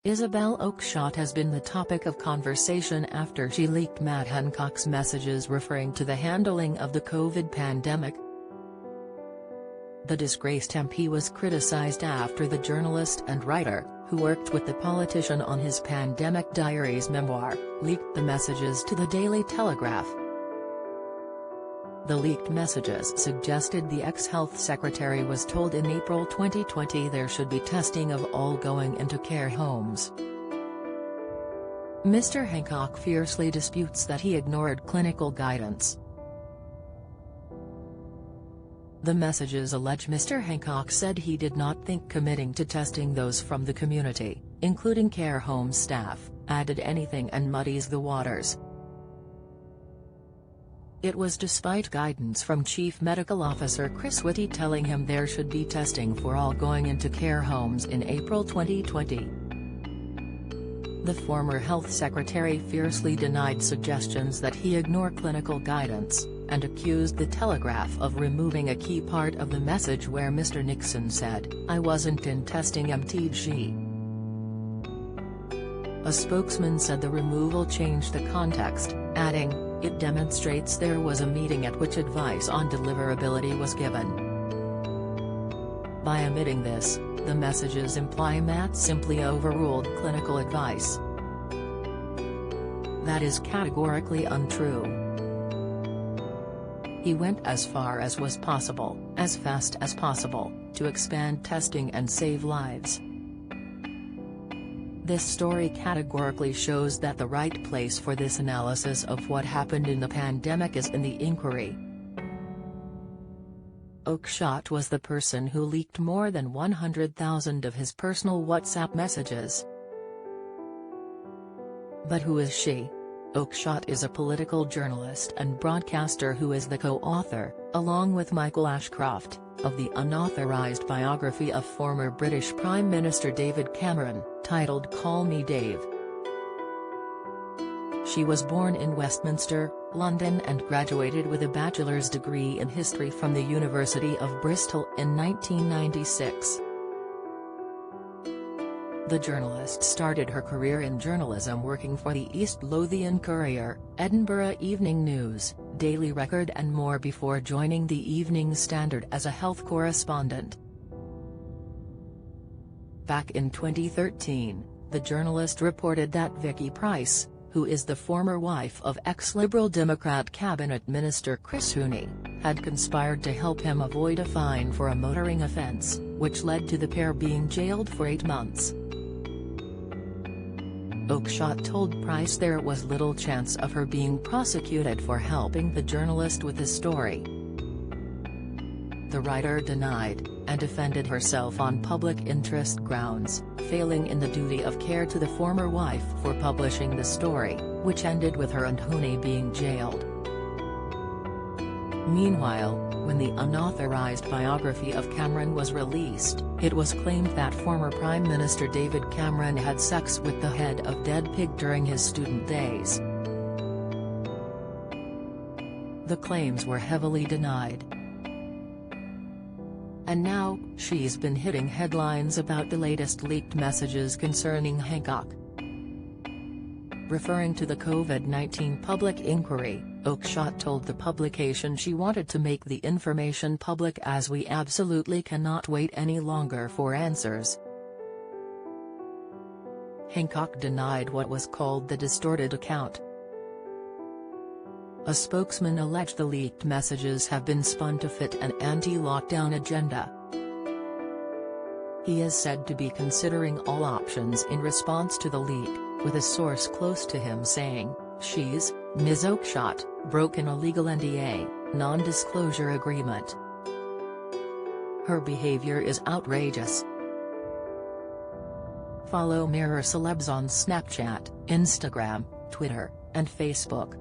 Isabel Oakeshott has been the topic of conversation after she leaked Matt Hancock's messages referring to the handling of the COVID pandemic. The disgraced MP was criticized after the journalist and writer, who worked with the politician on his Pandemic Diaries memoir, leaked the messages to the Daily Telegraph. The leaked messages suggested the ex-health secretary was told in April 2020 there should be testing of all going into care homes. Mr. Hancock fiercely disputes that he ignored clinical guidance. The messages allege Mr. Hancock said he did not think committing to testing those from the community, including care home staff, added anything and muddies the waters. It was despite guidance from Chief Medical Officer Chris Whitty telling him there should be testing for all going into care homes in April 2020. The former health secretary fiercely denied suggestions that he ignore clinical guidance, and accused the Telegraph of removing a key part of the message where Mr. Nixon said, "I wasn't in testing MTG." A spokesman said the removal changed the context, adding, "It demonstrates there was a meeting at which advice on deliverability was given." By omitting this, the messages imply Matt simply overruled clinical advice. That is categorically untrue. He went as far as was possible, as fast as possible, to expand testing and save lives. This story categorically shows that the right place for this analysis of what happened in the pandemic is in the inquiry. Oakeshott was the person who leaked more than 100,000 of his personal WhatsApp messages. But who is she? Oakeshott is a political journalist and broadcaster who is the co-author, along with Michael Ashcroft, of the unauthorized biography of former British Prime Minister David Cameron, titled Call Me Dave. She was born in Westminster, London and graduated with a bachelor's degree in history from the University of Bristol in 1996. The journalist started her career in journalism working for the East Lothian Courier, Edinburgh Evening News, Daily Record and more before joining the Evening Standard as a health correspondent. Back in 2013, the journalist reported that Vicky Pryce, who is the former wife of ex-Liberal Democrat Cabinet Minister Chris Huhne, had conspired to help him avoid a fine for a motoring offence, which led to the pair being jailed for 8 months. Oakeshott told Pryce there was little chance of her being prosecuted for helping the journalist with the story. The writer denied, and defended herself on public interest grounds, failing in the duty of care to the former wife for publishing the story, which ended with her and Huhne being jailed. Meanwhile, when the unauthorized biography of Cameron was released, it was claimed that former Prime Minister David Cameron had sex with the head of Dead Pig during his student days. The claims were heavily denied. And now, she's been hitting headlines about the latest leaked messages concerning Hancock. Referring to the COVID-19 public inquiry, Oakeshott told the publication she wanted to make the information public as we absolutely cannot wait any longer for answers. Hancock denied what was called the distorted account. A spokesman alleged the leaked messages have been spun to fit an anti-lockdown agenda. He is said to be considering all options in response to the leak, with a source close to him saying, "She's, Ms. Oakeshott, broken a legal NDA, non-disclosure agreement. Her behavior is outrageous." Follow Mirror Celebs on Snapchat, Instagram, Twitter, and Facebook.